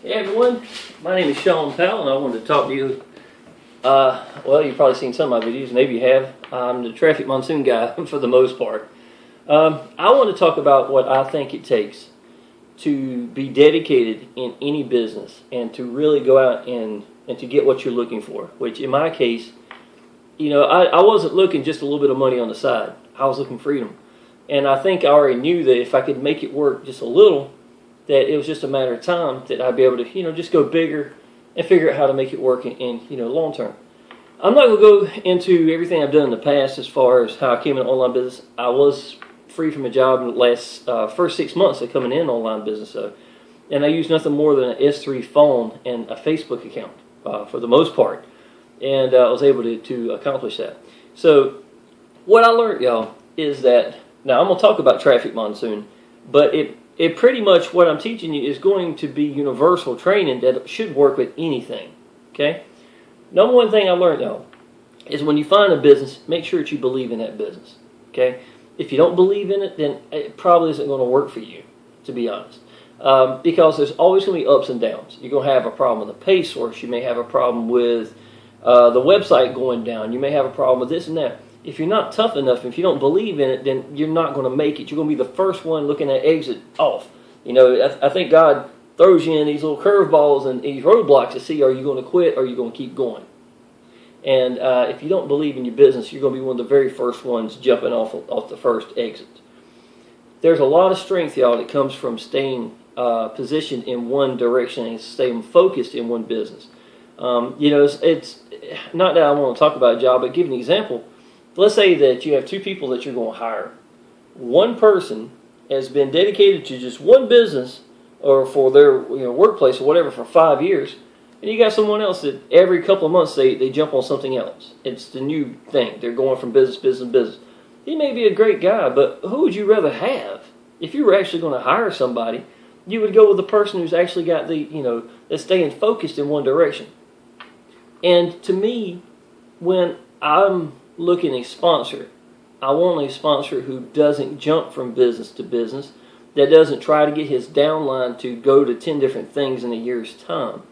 Hey everyone, my name is Sean Powell and I wanted to talk to you. Well, you've probably seen some of my videos, maybe you have. I'm the Traffic Monsoon guy for the most part. I want to talk about what I think it takes to be dedicated in any business and to really go out and to get what you're looking for, which in my case, I wasn't looking just a little bit of money on the side. I was looking for freedom. And I think I already knew that if I could make it work just a little, that it was just a matter of time that I'd be able to, just go bigger and figure out how to make it work in long term. I'm not going to go into everything I've done in the past as far as how I came in online business. I was free from a job in the last first 6 months of coming in online business, and I used nothing more than an S3 phone and a Facebook account for the most part, and I was able to accomplish that. So what I learned, y'all, is that now I'm going to talk about Traffic Monsoon, but it pretty much, what I'm teaching you is going to be universal training that should work with anything, okay? Number one thing I learned, though, is when you find a business, make sure that you believe in that business, okay? If you don't believe in it, then it probably isn't going to work for you, to be honest, because there's always going to be ups and downs. You're going to have a problem with the pay source. You may have a problem with the website going down. You may have a problem with this and that. If you're not tough enough, if you don't believe in it, then you're not going to make it. You're going to be the first one looking at exit off. I think God throws you in these little curveballs and these roadblocks to see, are you going to quit or are you going to keep going? And if you don't believe in your business, you're going to be one of the very first ones jumping off the first exit. There's a lot of strength, y'all, that comes from staying positioned in one direction and staying focused in one business. It's not that I want to talk about a job, but give an example. Let's say that you have two people that you're going to hire. One person has been dedicated to just one business or for their workplace or whatever for 5 years, and you got someone else that every couple of months they jump on something else. It's the new thing. They're going from business, business. He may be a great guy, but who would you rather have? If you were actually going to hire somebody, you would go with the person who's actually got that's staying focused in one direction. And to me, when I'm looking at a sponsor, I want a sponsor who doesn't jump from business to business, that doesn't try to get his downline to go to 10 different things in a year's time.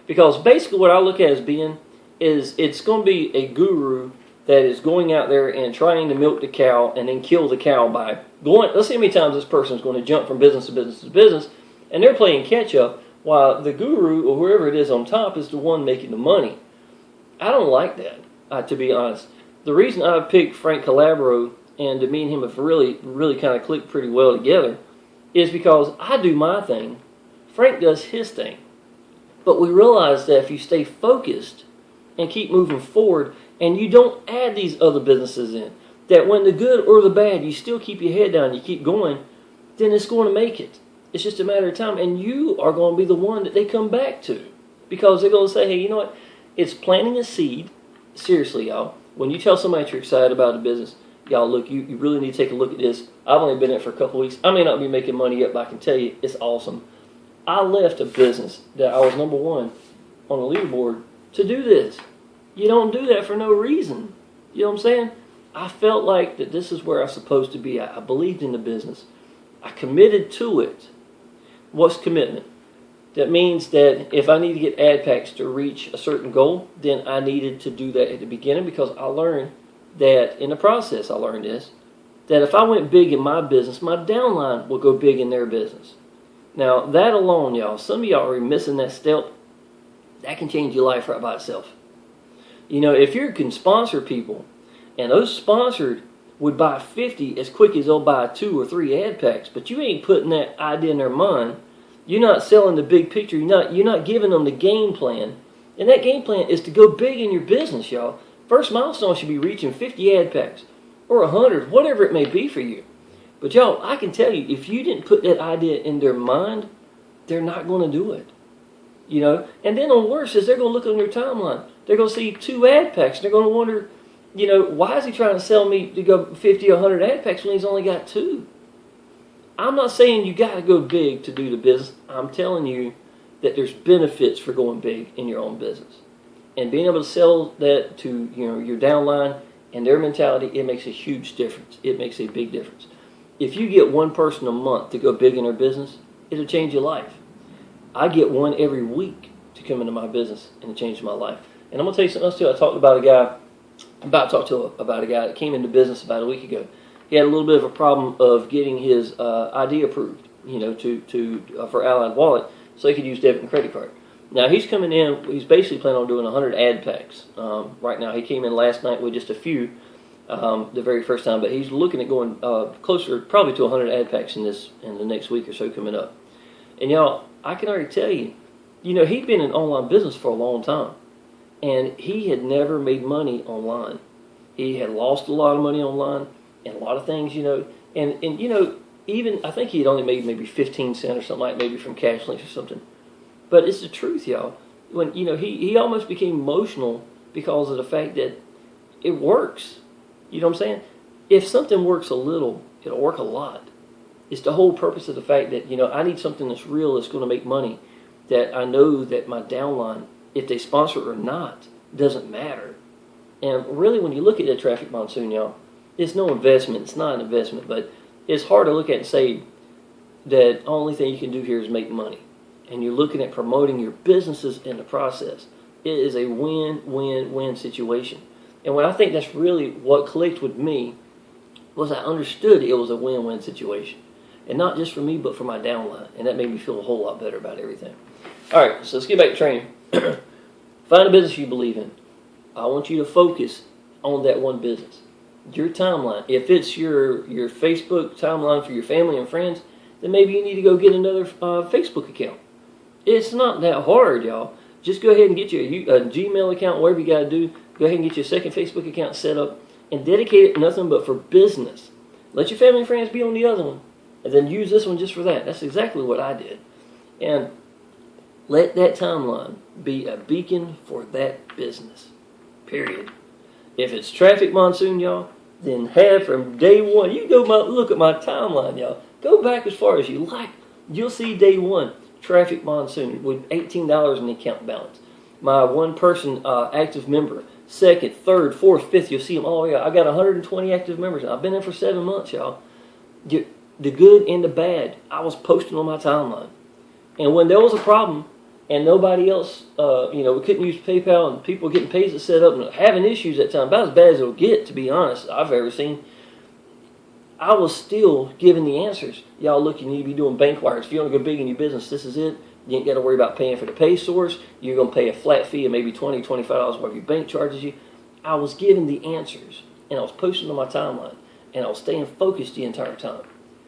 Because basically what I look at as being is it's going to be a guru that is going out there and trying to milk the cow and then kill the cow by going, let's see how many times this person is going to jump from business to business to business, and they're playing catch up while the guru or whoever it is on top is the one making the money. I don't like that, to be honest. The reason I picked Frank Calabro and me and him have really kind of clicked pretty well together is because I do my thing, Frank does his thing. But we realize that if you stay focused and keep moving forward and you don't add these other businesses in, that when the good or the bad, you still keep your head down, you keep going, then it's going to make it. It's just a matter of time, and you are going to be the one that they come back to, because they're going to say, hey, you know what? It's planting a seed. Seriously, y'all. When you tell somebody you're excited about a business, y'all, look, you really need to take a look at this. I've only been in it for a couple weeks. I may not be making money yet, but I can tell you it's awesome. I left a business that I was number one on the leaderboard to do this. You don't do that for no reason. You know what I'm saying? I felt like that this is where I was supposed to be. I believed in the business. I committed to it. What's commitment? That means that if I need to get ad packs to reach a certain goal, then I needed to do that at the beginning, because I learned that in the process, that if I went big in my business, my downline will go big in their business. Now, that alone, y'all, some of y'all are missing that step. That can change your life right by itself. If you can sponsor people, and those sponsored would buy 50 as quick as they'll buy 2 or 3 ad packs, but you ain't putting that idea in their mind. You're not selling the big picture. You're not giving them the game plan. And that game plan is to go big in your business, y'all. First milestone should be reaching 50 ad packs or 100, whatever it may be for you. But y'all, I can tell you, if you didn't put that idea in their mind, they're not going to do it. And then on worse is they're going to look on your timeline. They're going to see 2 ad packs. They're going to wonder, why is he trying to sell me to go 50 or 100 ad packs when he's only got 2? I'm not saying you got to go big to do the business. I'm telling you that there's benefits for going big in your own business. And being able to sell that to your downline and their mentality, it makes a huge difference. It makes a big difference. If you get one person a month to go big in their business, it'll change your life. I get one every week to come into my business and to change my life. And I'm going to tell you something else too. I talked about a guy, about a guy that came into business about a week ago. He had a little bit of a problem of getting his ID approved, for Allied Wallet, so he could use debit and credit card. Now he's coming in. He's basically planning on doing 100 ad packs right now. He came in last night with just a few, the very first time, but he's looking at going closer, probably to 100 ad packs in the next week or so coming up. And y'all, I can already tell you, he'd been in online business for a long time, and he had never made money online. He had lost a lot of money online and a lot of things, and even I think he had only made maybe 15 cents or something like maybe from cash links or something. But it's the truth, y'all. When he almost became emotional because of the fact that it works. You know what I'm saying? If something works a little, it'll work a lot. It's the whole purpose of the fact that I need something that's real, that's going to make money, that I know that my downline, if they sponsor it or not, doesn't matter. And really, when you look at that Traffic Monsoon, y'all, it's no investment. It's not an investment, but it's hard to look at and say that the only thing you can do here is make money. And you're looking at promoting your businesses in the process. It is a win-win-win situation. And when I think that's really what clicked with me, was I understood it was a win-win situation. And not just for me, but for my downline. And that made me feel a whole lot better about everything. All right, so let's get back to training. Find a business you believe in. I want you to focus on that one business. Your timeline. If it's your Facebook timeline for your family and friends, then maybe you need to go get another Facebook account. It's not that hard, y'all. Just go ahead and get your Gmail account, whatever you got to do. Go ahead and get your second Facebook account set up and dedicate it nothing but for business. Let your family and friends be on the other one, and then use this one just for that. That's exactly what I did. And let that timeline be a beacon for that business, period. If it's Traffic Monsoon, y'all, then have from day one. You go look at my timeline, y'all. Go back as far as you like. You'll see day one, Traffic Monsoon with $18 in the account balance. My one-person active member, second, third, fourth, fifth, you'll see them all the way out. I got 120 active members. I've been there for 7 months, y'all. The good and the bad, I was posting on my timeline. And when there was a problem and nobody else, we couldn't use PayPal and people were getting pays set up and having issues at that time, about as bad as it'll get, to be honest, I've ever seen, I was still giving the answers. Y'all, look, you need to be doing bank wires. If you want to go big in your business, this is it. You ain't got to worry about paying for the pay source. You're going to pay a flat fee of maybe $20, $25, whatever your bank charges you. I was giving the answers, and I was posting on my timeline, and I was staying focused the entire time.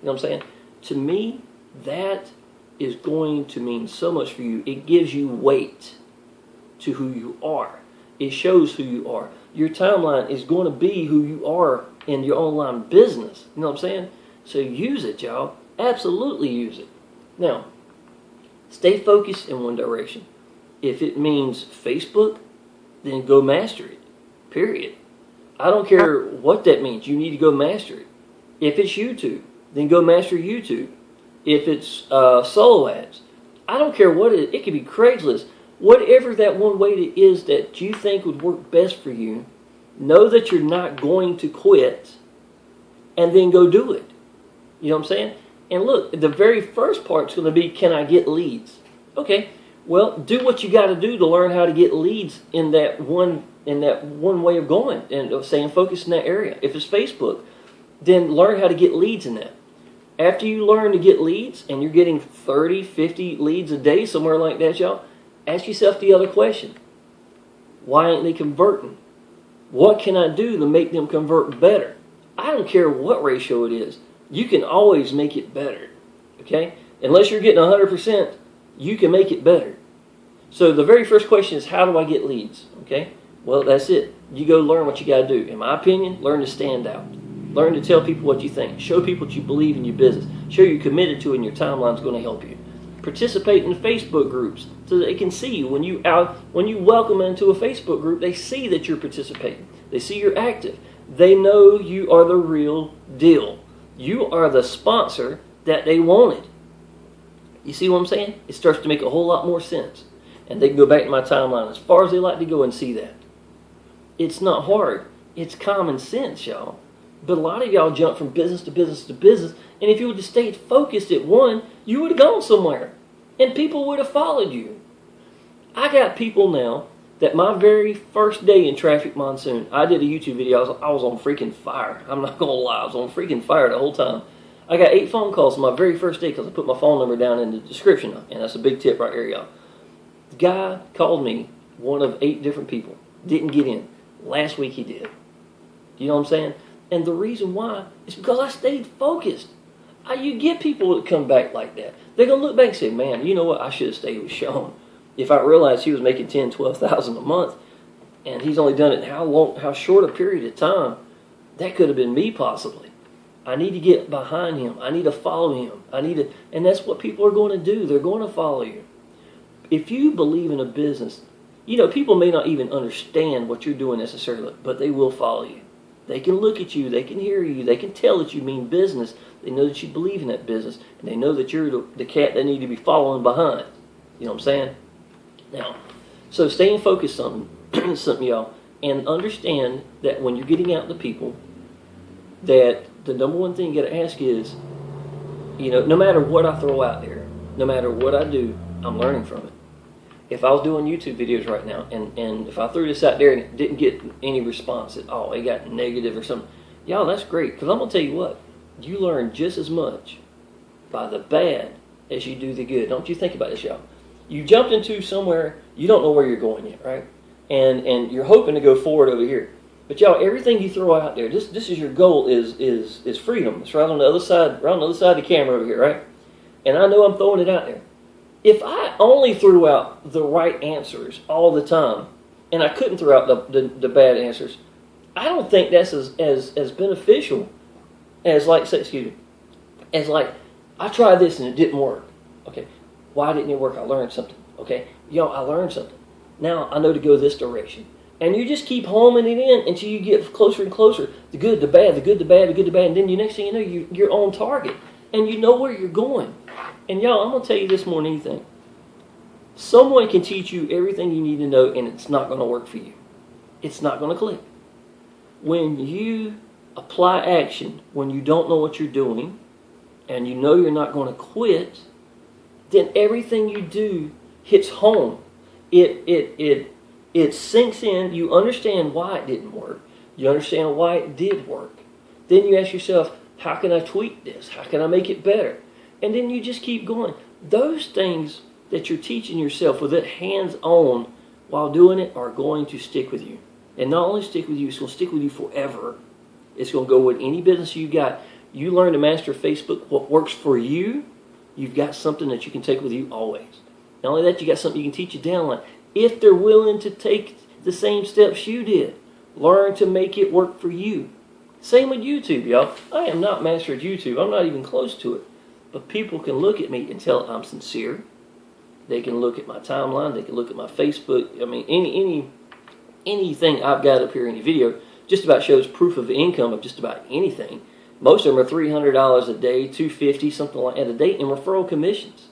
You know what I'm saying? To me, that is going to mean so much for you. It gives you weight to who you are. It shows who you are. Your timeline is going to be who you are in your online business. You know what I'm saying? So use it, y'all. Absolutely use it. Now, stay focused in one direction. If it means Facebook, then go master it. Period. I don't care what that means. You need to go master it. If it's YouTube, then go master YouTube. If it's solo ads, I don't care what it is. It could be Craigslist. Whatever that one way is that you think would work best for you, know that you're not going to quit, and then go do it. You know what I'm saying? And look, the very first part's going to be, can I get leads? Okay, well, do what you got to do to learn how to get leads in that one way of going and of staying focused in that area. If it's Facebook, then learn how to get leads in that. After you learn to get leads and you're getting 30, 50 leads a day, somewhere like that, y'all, ask yourself the other question. Why ain't they converting? What can I do to make them convert better? I don't care what ratio it is. You can always make it better. Okay? Unless you're getting 100%, you can make it better. So the very first question is, how do I get leads? Okay? Well, that's it. You go learn what you got to do. In my opinion, learn to stand out. Learn to tell people what you think. Show people what you believe in your business. Show you're committed to it and your timeline is going to help you. Participate in Facebook groups so that they can see you. When you welcome them into a Facebook group, they see that you're participating. They see you're active. They know you are the real deal. You are the sponsor that they wanted. You see what I'm saying? It starts to make a whole lot more sense. And they can go back to my timeline as far as they like to go and see that. It's not hard. It's common sense, y'all. But a lot of y'all jump from business to business to business, and if you would have stayed focused at one, you would have gone somewhere. and people would have followed you. I got people now that my very first day in Traffic Monsoon, I did a YouTube video. I was on freaking fire. I'm not going to lie. I was on freaking fire the whole time. I got 8 phone calls on my very first day because I put my phone number down in the description. And that's a big tip right here, y'all. The guy called me, one of 8 different people. Didn't get in. Last week he did. You know what I'm saying? And the reason why is because I stayed focused. You get people that come back like that. They're going to look back and say, man, you know what? I should have stayed with Sean. If I realized he was making $10,000, $12,000 a month, and he's only done it in how short a period of time, that could have been me possibly. I need to get behind him. I need to follow him. And that's what people are going to do. They're going to follow you. If you believe in a business, people may not even understand what you're doing necessarily, but they will follow you. They can look at you. They can hear you. They can tell that you mean business. They know that you believe in that business, and they know that you're the cat they need to be following behind. You know what I'm saying? Now, so staying focused on something, y'all, and understand that when you're getting out to people, that the number one thing you got to ask is, no matter what I throw out there, no matter what I do, I'm learning from it. If I was doing YouTube videos right now, and if I threw this out there and it didn't get any response at all, it got negative or something, y'all, that's great, because I'm going to tell you what, you learn just as much by the bad as you do the good. Don't you think about this, y'all. You jumped into somewhere, you don't know where you're going yet, right? And you're hoping to go forward over here. But y'all, everything you throw out there, this is your goal, is freedom. It's right on the other side, of the camera over here, right? And I know I'm throwing it out there. If I only threw out the right answers all the time, and I couldn't throw out the bad answers, I don't think that's as beneficial as I tried this and it didn't work. Okay. Why didn't it work? I learned something. Okay, I learned something. Now I know to go this direction. And you just keep homing it in until you get closer and closer. The good, the bad, the good, the bad, the good, the bad. And then next thing you know, you're on target. And you know where you're going. And y'all, I'm going to tell you this more than anything. Someone can teach you everything you need to know, and it's not going to work for you. It's not going to click. When you apply action, when you don't know what you're doing, and you know you're not going to quit, then everything you do hits home. It sinks in. You understand why it didn't work. You understand why it did work. Then you ask yourself, how can I tweak this? How can I make it better? And then you just keep going. Those things that you're teaching yourself with it hands-on while doing it are going to stick with you. And not only stick with you, it's going to stick with you forever. It's going to go with any business you got. You learn to master Facebook, what works for you, you've got something that you can take with you always. Not only that, you got something you can teach your downline. If they're willing to take the same steps you did, learn to make it work for you. Same with YouTube, y'all. I am not master at YouTube. I'm not even close to it. But people can look at me and tell I'm sincere. They can look at my timeline. They can look at my Facebook. I mean, anything I've got up here in the video just about shows proof of income of just about anything. Most of them are $300 a day, $250, something like that a day in referral commissions.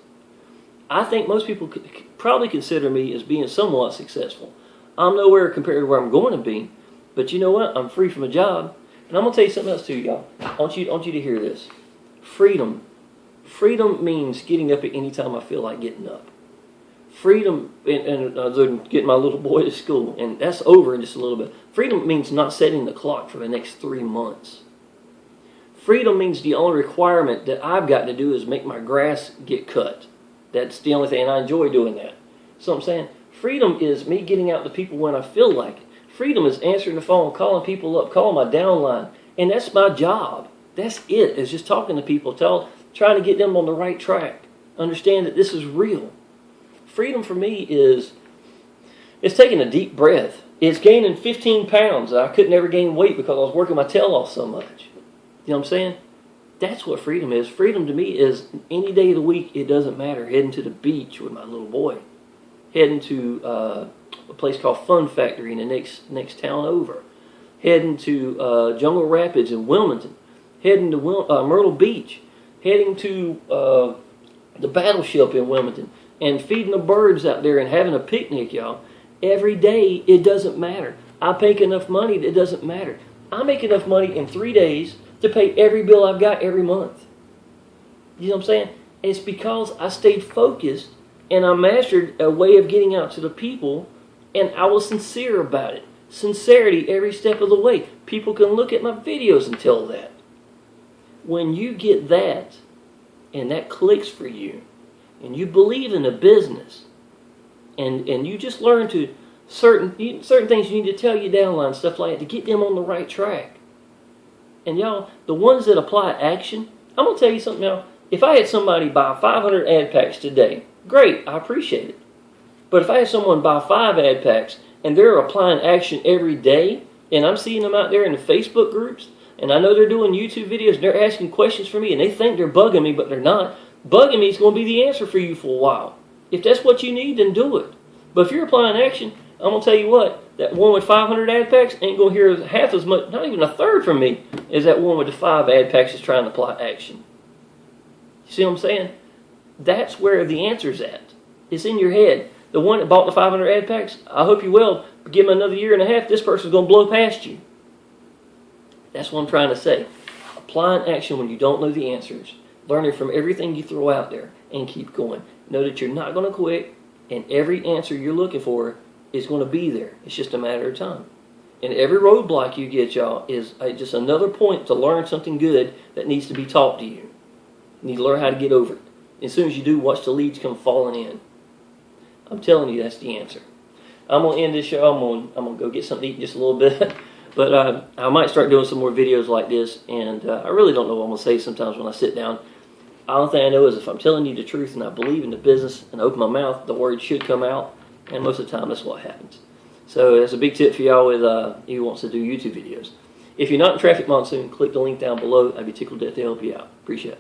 I think most people could probably consider me as being somewhat successful. I'm nowhere compared to where I'm going to be, but you know what? I'm free from a job. And I'm going to tell you something else too, y'all. I want you to hear this. Freedom. Freedom means getting up at any time I feel like getting up. Freedom, and getting my little boy to school, and that's over in just a little bit. Freedom means not setting the clock for the next 3 months. Freedom means the only requirement that I've got to do is make my grass get cut. That's the only thing, and I enjoy doing that. So I'm saying, freedom is me getting out to people when I feel like it. Freedom is answering the phone, calling people up, calling my downline, and that's my job. That's it. It's just talking to people, trying to get them on the right track. Understand that this is real. Freedom for me is, it's taking a deep breath. It's gaining 15 pounds. I could never gain weight because I was working my tail off so much. You know what I'm saying? That's what freedom is. Freedom to me is any day of the week, it doesn't matter. Heading to the beach with my little boy. Heading to a place called Fun Factory in the next town over. Heading to Jungle Rapids in Wilmington. Heading to Myrtle Beach. Heading to the Battleship in Wilmington. And feeding the birds out there and having a picnic, y'all. Every day, it doesn't matter. I make enough money that it doesn't matter. I make enough money in 3 days to pay every bill I've got every month. You know what I'm saying? it's because I stayed focused and I mastered a way of getting out to the people, and I was sincere about it. Sincerity every step of the way. People can look at my videos and tell that. When you get that, and that clicks for you, and you believe in the business, and you just learn to certain things you need to tell your downline, stuff like that, to get them on the right track. And y'all, the ones that apply action, I'm going to tell you something now. If I had somebody buy 500 ad packs today, great, I appreciate it. But if I had someone buy 5 ad packs and they're applying action every day, and I'm seeing them out there in the Facebook groups, and I know they're doing YouTube videos, and they're asking questions for me, and they think they're bugging me, but they're not. Bugging me is going to be the answer for you for a while. If that's what you need, then do it. But if you're applying action, I'm going to tell you what, that one with 500 ad packs ain't going to hear half as much, not even a third from me, as that one with the 5 ad packs is trying to apply action. You see what I'm saying? That's where the answer's at. It's in your head. The one that bought the 500 ad packs, I hope you will. Give them another year and a half, this person's going to blow past you. That's what I'm trying to say. Applying action when you don't know the answers. Learning from everything you throw out there and keep going. Know that you're not going to quit, and every answer you're looking for is going to be there. It's just a matter of time. And every roadblock you get, y'all, is just another point to learn something good that needs to be taught to you. You need to learn how to get over it. As soon as you do, watch the leads come falling in. I'm telling you, that's the answer. I'm going to end this show. I'm going to go get something to eat in just a little bit. But I might start doing some more videos like this. And I really don't know what I'm going to say sometimes when I sit down. The only thing I know is if I'm telling you the truth and I believe in the business and open my mouth, the word should come out. And most of the time, that's what happens. So that's a big tip for y'all with who wants to do YouTube videos. If you're not in Traffic Monsoon, click the link down below. I'd be tickled to help you out. Appreciate it.